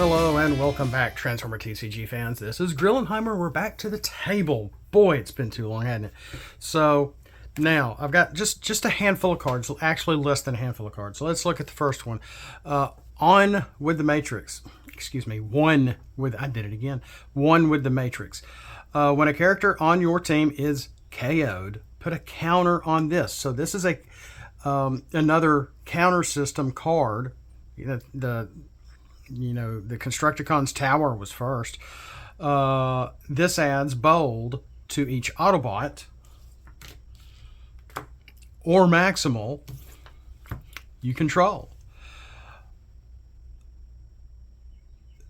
Hello and welcome back, Transformer TCG fans. This is Grillenheimer. We're back to the table. Boy, it's been too long, hasn't it? So now I've got just a handful of cards, actually less than a handful of cards. So let's look at the first one. On with the Matrix. Excuse me. One with the Matrix. When a character on your team is KO'd, put a counter on this. So this is a another counter system card. The Constructicon's Tower was first. This adds bold to each Autobot or Maximal you control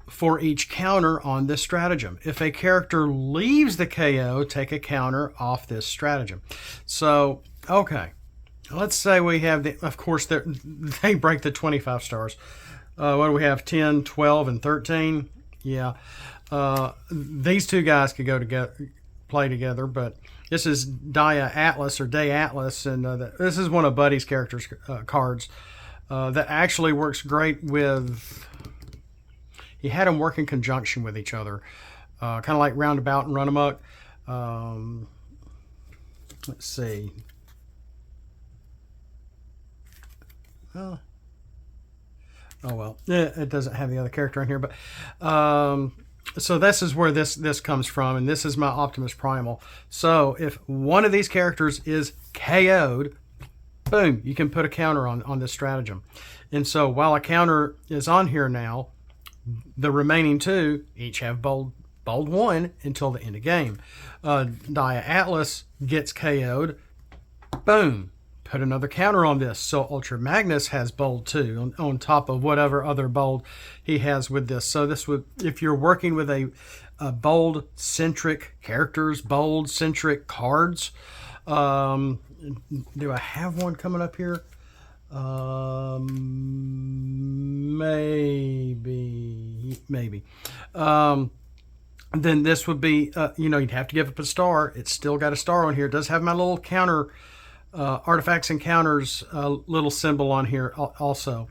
for each counter on this stratagem. If a character leaves the KO, take a counter off this stratagem. So, okay. Let's say we have, of course, they break the 25 stars. What do we have? 10, 12, and 13. Yeah. These two guys could go together, play together, but this is Day Atlas, and this is one of Buddy's characters' cards that actually works great with. He had them work in conjunction with each other, kind of like Roundabout and Run Amok. Let's see. Oh well, it doesn't have the other character in here, but so this is where this comes from, and this is my Optimus Primal. So if one of these characters is KO'd, boom, you can put a counter on this stratagem. And so while a counter is on here now, the remaining two each have bold 1 until the end of game. Dia Atlas gets KO'd, boom, put another counter on this. So Ultra Magnus has bold 2 on top of whatever other bold he has with this. So this would, if you're working with a bold centric characters, bold centric cards. Do I have one coming up here? Maybe. Then this would be, you'd have to give up a star. It's still got a star on here. It does have my little counter, artifacts and counters little symbol on here also.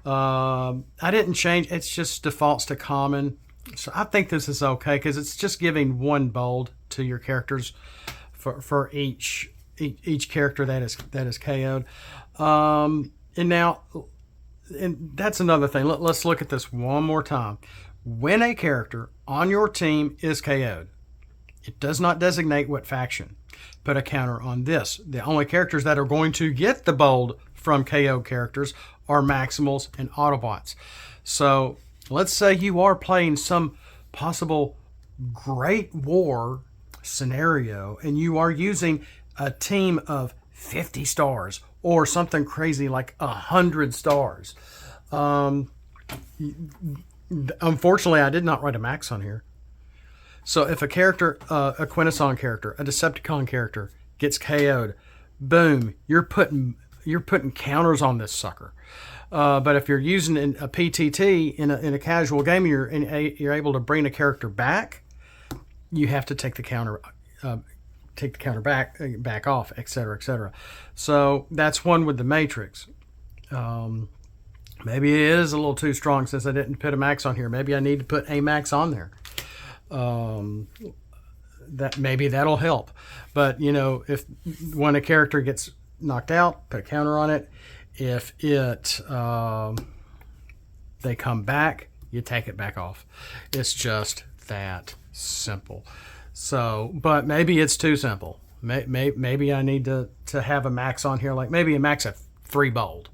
I didn't change. It's just defaults to common. So I think this is okay because it's just giving one bold to your characters for each character that is KO'd. And that's another thing. Let's look at this one more time. When a character on your team is KO'd, it does not designate what faction. Put a counter on this. The only characters that are going to get the bold from KO characters are Maximals and Autobots. So let's say you are playing some possible Great War scenario and you are using a team of 50 stars or something crazy like 100 stars. Unfortunately, I did not write a max on here. So if a character, a Quintesson character, a Decepticon character gets KO'd, boom, you're putting counters on this sucker. But if you're using a PTT in a casual game, you're able to bring a character back, you have to take the counter back off, etc., etc. So that's one with the Matrix. Maybe it is a little too strong since I didn't put a max on here. Maybe I need to put a max on there. That'll help. But if when a character gets knocked out, put a counter on it. If they come back, you take it back off. It's just that simple. So, but maybe it's too simple. Maybe I need to have a max on here, like maybe a max of 3 bold.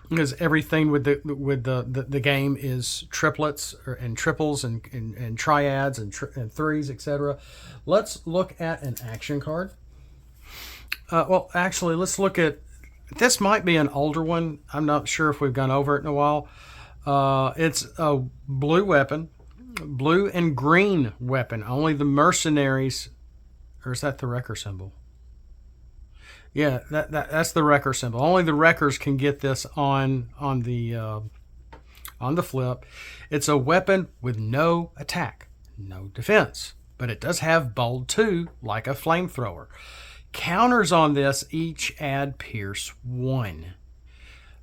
Because everything with the game is triplets and triples and triads and threes, etc. Let's look at an action card. Well, actually, let's look at this. Might be an older one. I'm not sure if we've gone over it in a while. It's a blue weapon, blue and green weapon. Only the mercenaries, or is that the wrecker symbol? Yeah, that's the wrecker symbol. Only the wreckers can get this on the flip. It's a weapon with no attack, no defense, but it does have bold 2 like a flamethrower. Counters on this each add Pierce 1.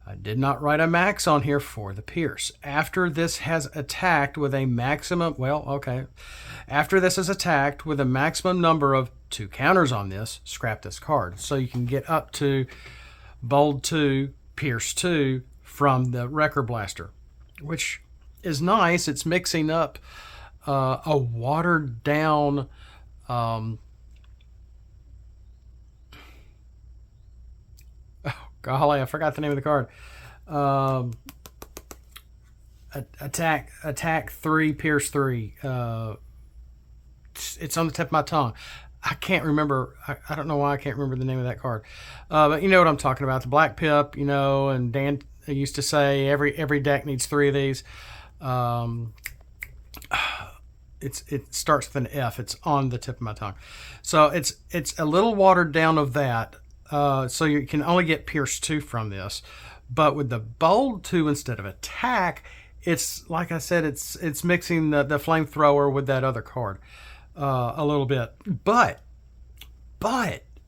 I did not write a max on here for the Pierce. After this has attacked with a maximum, well, okay. After this is attacked with a maximum number of 2 counters on this, scrap this card. So you can get up to Bold 2, Pierce 2 from the Wrecker Blaster, which is nice. It's mixing up a watered down golly, I forgot the name of the card. Attack 3, Pierce 3. It's on the tip of my tongue. I can't remember. I don't know why I can't remember the name of that card. But you know what I'm talking about. The Black Pip, you know, and Dan used to say every deck needs 3 of these. It starts with an F. It's on the tip of my tongue. So it's a little watered down of that. So you can only get Pierce 2 from this. But with the Bold 2 instead of attack, it's like I said, it's mixing the flamethrower with that other card a little bit. But,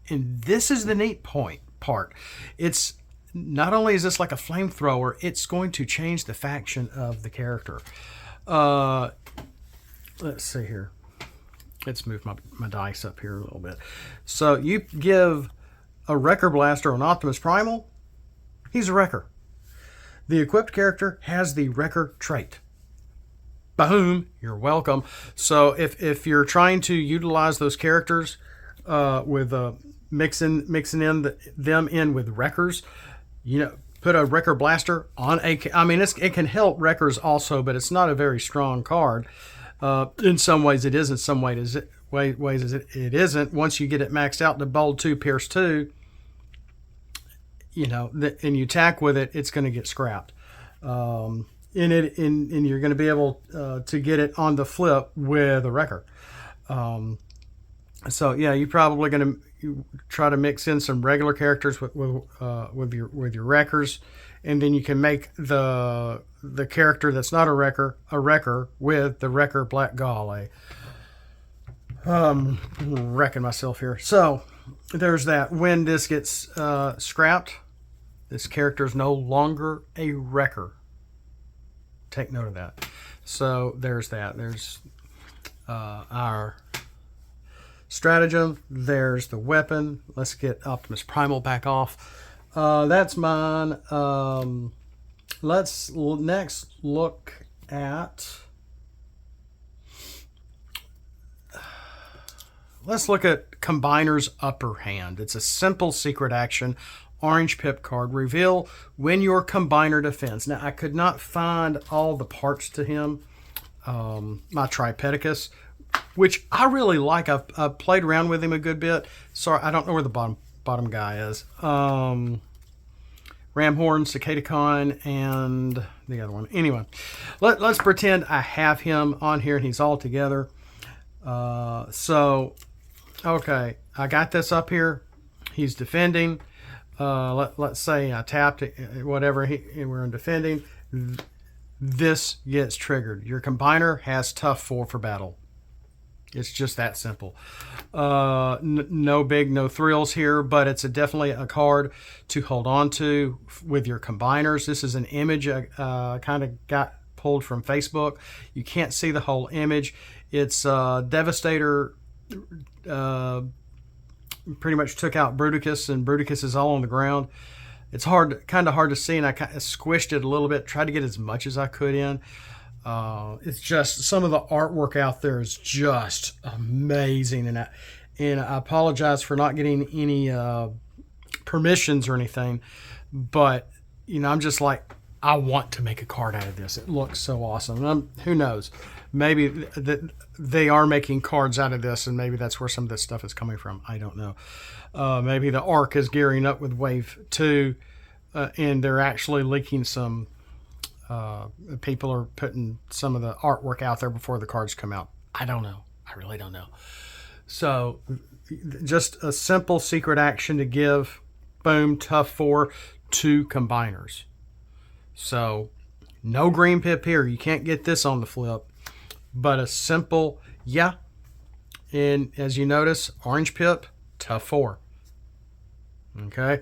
and this is the neat part, it's not only is this like a flamethrower, it's going to change the faction of the character. Let's see here. Let's move my dice up here a little bit. So you give a Wrecker Blaster on Optimus Primal, he's a Wrecker. The equipped character has the Wrecker trait. Boom, you're welcome. So if you're trying to utilize those characters with mixing them in with Wreckers, you know, put a Wrecker Blaster on a. I mean, it can help Wreckers also, but it's not a very strong card. In some ways it is. In some ways it isn't. Once you get it maxed out to Bold 2, Pierce 2, you know, and you attack with it, it's going to get scrapped. And you're going to be able to get it on the flip with a Wrecker. So yeah, you're probably going to try to mix in some regular characters with your Wreckers, and then you can make the character that's not a Wrecker with the Wrecker Black Galley. Wrecking myself here. So there's that. When this gets scrapped, this character is no longer a Wrecker. Take note of that. So there's that. There's our stratagem. There's the weapon. Let's get Optimus Primal back off. That's mine. Let's next look at... Let's look at Combiner's Upper Hand. It's a simple secret action. Orange Pip card. Reveal when your Combiner defends. Now, I could not find all the parts to him. My Tripedicus, which I really like. I've played around with him a good bit. Sorry, I don't know where the bottom guy is. Ramhorn, Cicadacon, and the other one. Anyway, let's pretend I have him on here and he's all together. So, okay, I got this up here. He's defending. Let's say I tapped it, whatever, we're in defending. This gets triggered. Your Combiner has tough 4 for battle. It's just that simple. No thrills here, but it's definitely a card to hold on to with your Combiners. This is an image I kind of got pulled from Facebook. You can't see the whole image. It's Devastator pretty much took out Bruticus, and Bruticus is all on the ground. It's kind of hard to see, and I kind of squished it a little bit, tried to get as much as I could in. It's just, some of the artwork out there is just amazing, and I apologize for not getting any permissions or anything, but you know, I'm just like, I want to make a card out of this. It looks so awesome. And who knows? Maybe they are making cards out of this, and maybe that's where some of this stuff is coming from. I don't know. Maybe the ARC is gearing up with Wave 2, and they're actually leaking some... people are putting some of the artwork out there before the cards come out. I don't know. I really don't know. So, just a simple secret action to give, boom, tough 4, 2 Combiners. So, no green pip here. You can't get this on the flip. But a simple, yeah. And as you notice, orange pip, tough 4. Okay.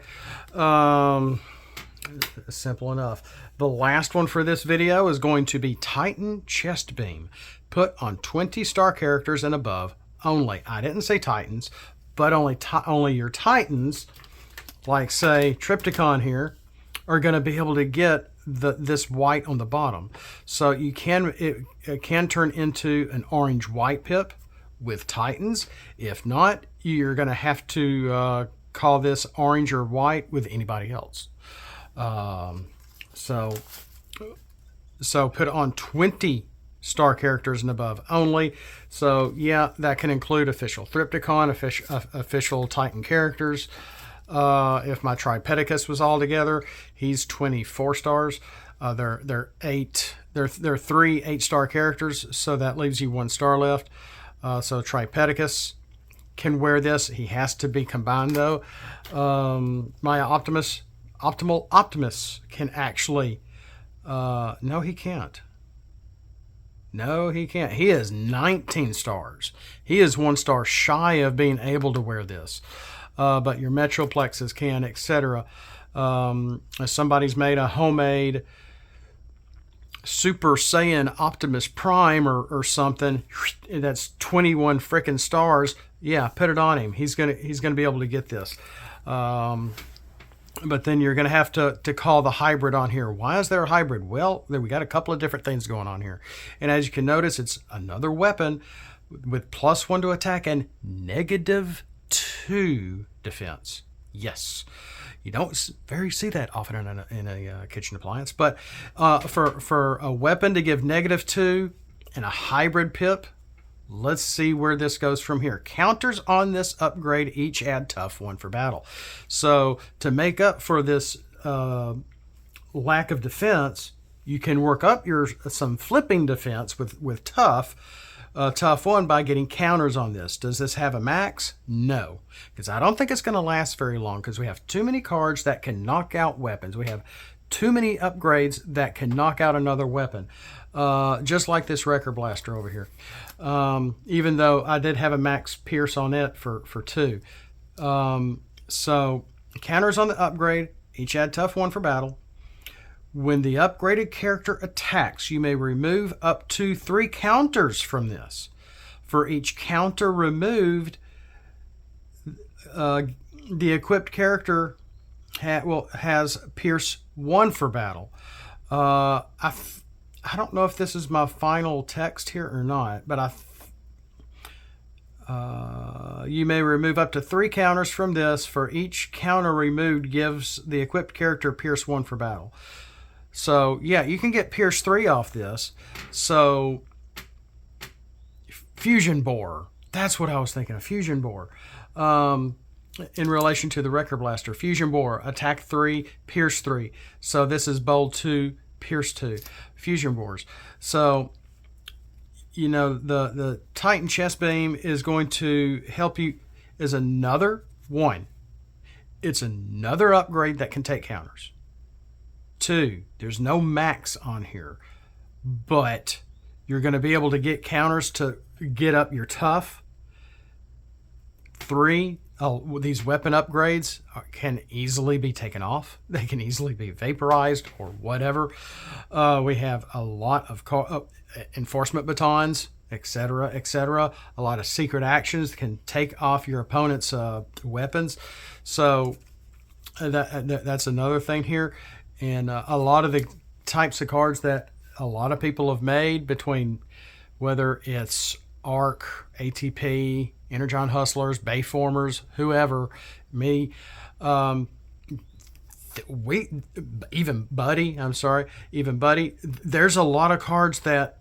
Simple enough. The last one for this video is going to be Titan Chest Beam. Put on 20 star characters and above only. I didn't say Titans, but only your Titans, like say Triptychon here, are going to be able to get this white on the bottom. So it can turn into an orange-white pip with Titans. If not, you're going to have to call this orange or white with anybody else. So put on 20 star characters and above only. So yeah, that can include official Triptychon, official Titan characters. If my Tripedicus was all together, he's 24 stars. They're 3 8-star characters, so that leaves you 1 star left. So Tripedicus can wear this. He has to be combined though. My Optimal Optimus can actually, no he can't. No, he can't. He is 19 stars. He is 1 star shy of being able to wear this. But your Metroplexes can, etc. If somebody's made a homemade Super Saiyan Optimus Prime or something that's 21 frickin' stars, yeah, put it on him. He's gonna be able to get this. But then you're going to have to call the hybrid on here. Why is there a hybrid? Well, we got a couple of different things going on here. And as you can notice, it's another weapon with +1 to attack and -2 defense. Yes. You don't see that often in a kitchen appliance. But for a weapon to give -2 and a hybrid pip, let's see where this goes from here. Counters on this upgrade each add tough 1 for battle. So to make up for this lack of defense, you can work up some flipping defense with tough 1 by getting counters on this. Does this have a max? No, because I don't think it's going to last very long, because we have too many cards that can knock out weapons. We have too many upgrades that can knock out another weapon. Just like this Wrecker Blaster over here. Even though I did have a max pierce on it for 2. So counters on the upgrade, each add tough 1 for battle. When the upgraded character attacks, you may remove up to 3 counters from this. For each counter removed, the equipped character has pierce 1 for battle. I don't know if this is my final text here or not, but you may remove up to 3 counters from this. For each counter removed gives the equipped character pierce 1 for battle. So yeah, you can get pierce 3 off this. So fusion bore, that's what I was thinking of, fusion bore. In relation to the Wrecker Blaster, fusion bore, attack 3, pierce 3. So this is bold 2, pierce 2, fusion bores. So you know, the Titan Chest Beam is going to help you. Is another one. It's another upgrade that can take counters. 2, there's no max on here, but you're going to be able to get counters to get up your tough. 3, these weapon upgrades can easily be taken off. They can easily be vaporized or whatever. We have a lot of enforcement batons, etc., etc. A lot of secret actions can take off your opponent's weapons. So that's another thing here. And a lot of the types of cards that a lot of people have made, between whether it's ARC, ATP, Energon Hustlers, Bayformers, whoever, me, even Buddy, there's a lot of cards that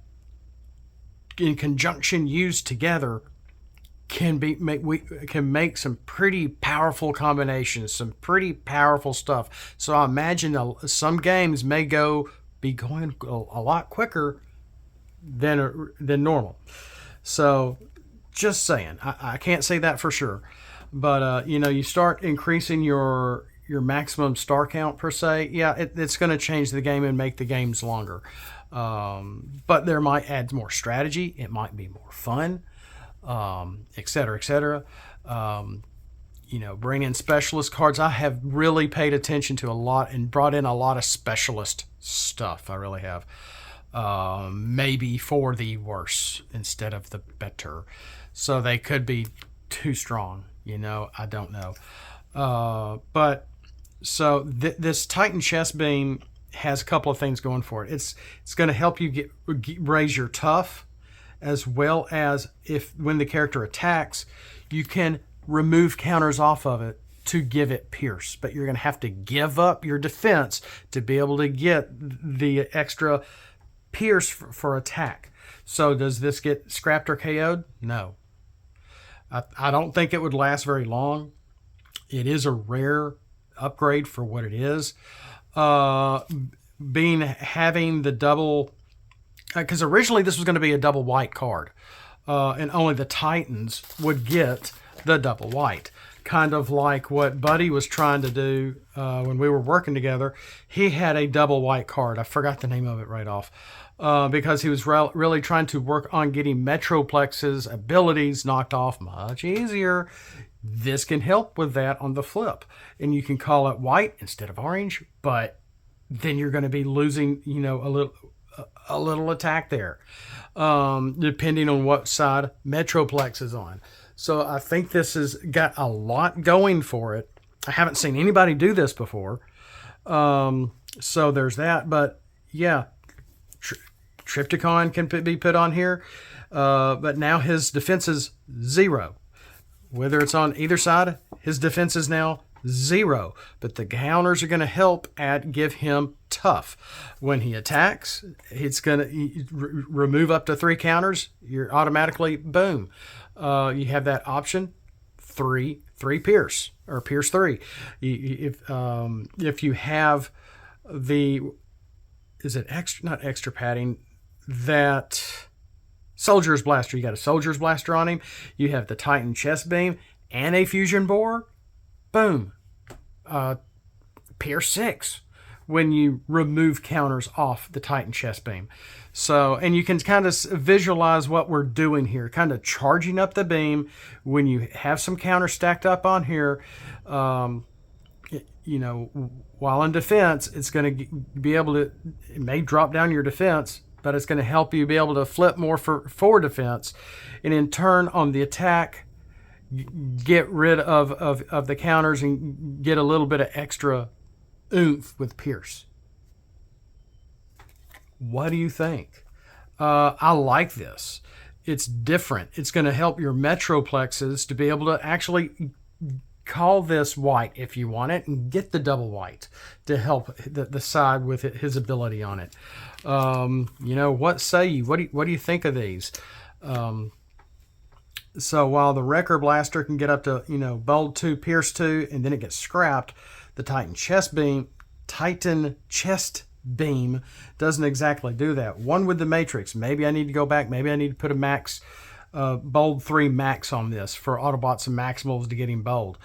in conjunction used together can make some pretty powerful combinations, some pretty powerful stuff. So I imagine some games may be going a lot quicker than normal. So just saying, I can't say that for sure, but you know, you start increasing your maximum star count per se, yeah, it's going to change the game and make the games longer. But there might add more strategy. It might be more fun. Etc., etc. bring in specialist cards. I have really paid attention to a lot and brought in a lot of specialist stuff. I really have. Maybe for the worse instead of the better. So they could be too strong, I don't know. But so this Titan chest beam has a couple of things going for it. It's going to help you raise your tough, as well as when the character attacks, you can remove counters off of it to give it pierce. But you're going to have to give up your defense to be able to get the extra pierce for attack. So does this get scrapped or KO'd? No. I don't think it would last very long. It is a rare upgrade for what it is. Having the double, because originally this was going to be a double white card, and only the Titans would get the double white. Kind of like what Buddy was trying to do when we were working together. He had a double white card. I forgot the name of it right off. Because he was really trying to work on getting Metroplex's abilities knocked off much easier. This can help with that on the flip. And you can call it white instead of orange, but then you're going to be losing, a little attack there, depending on what side Metroplex is on. So I think this has got a lot going for it. I haven't seen anybody do this before. So there's that. But yeah, Triptychon can be put on here. But now his defense is 0. Whether it's on either side, his defense is now 0. But the counters are going to help give him tough. When he attacks, it's going to remove up to 3 counters. You're automatically, boom. You have that option, 3 pierce, or pierce 3. If you have is it not extra padding, that Soldier's Blaster. You got a Soldier's Blaster on him. You have the Titan chest beam and a fusion bore. Boom. Pierce 6 when you remove counters off the Titan chest beam. So, and you can kind of visualize what we're doing here, kind of charging up the beam. When you have some counters stacked up on here, while in defense, it's going to be able to, it may drop down your defense, but it's going to help you be able to flip more for defense. And in turn, on the attack, get rid of the counters and get a little bit of extra oomph with pierce. What do you think? I like this. It's different. It's going to help your Metroplexes to be able to actually call this white if you want it, and get the double white to help the side with his ability on it. What say you? What do you think of these? So while the Wrecker Blaster can get up to bold 2, pierce 2, and then it gets scrapped, the Titan chest beam doesn't exactly do that. One with the Matrix. Maybe I need to go back. Maybe I need to put a max, bold 3 max on this for Autobots and Maximals to get him bold.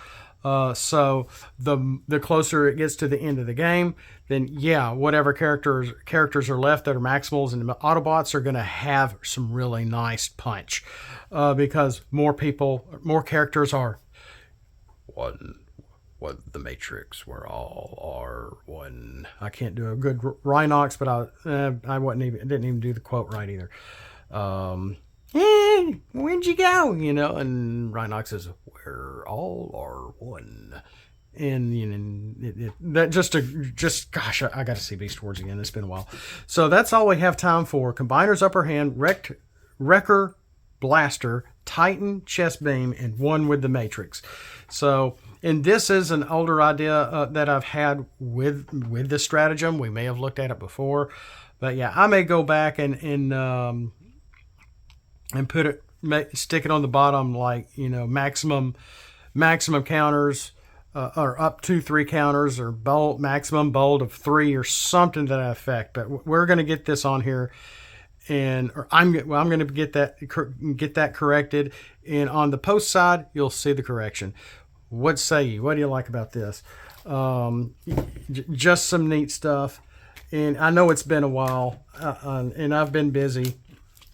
So the closer it gets to the end of the game, then yeah, whatever characters are left that are Maximals and Autobots are going to have some really nice punch, because more characters are one. What the Matrix, we're all are one. I can't do a good Rhinox, but I didn't even do the quote right either. Where'd you go? And Rhinox says, we're all are one. And gosh, I got to see Beast Wars again. It's been a while. So that's all we have time for. Combiner's Upper Hand, Wrecker Blaster, Titan chest beam, and one with the Matrix. So, and this is an older idea that I've had with the stratagem. We may have looked at it before, but yeah, I may go back and put it, stick it on the bottom, like maximum counters, or up to 3 counters, or maximum bold of 3, or something to that effect. But we're going to get this on here. I'm going to get that corrected, and on the post side you'll see the correction. What say you? What do you like about this? Just some neat stuff, and I know it's been a while, and I've been busy,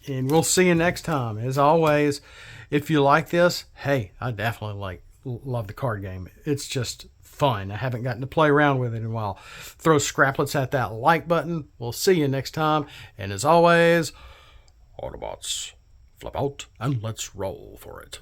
and we'll see you next time. As always, if you like this, hey, I definitely love the card game. It's just fun. I haven't gotten to play around with it in a while. Throw scraplets at that like button. We'll see you next time. And as always, Autobots, flip out and let's roll for it.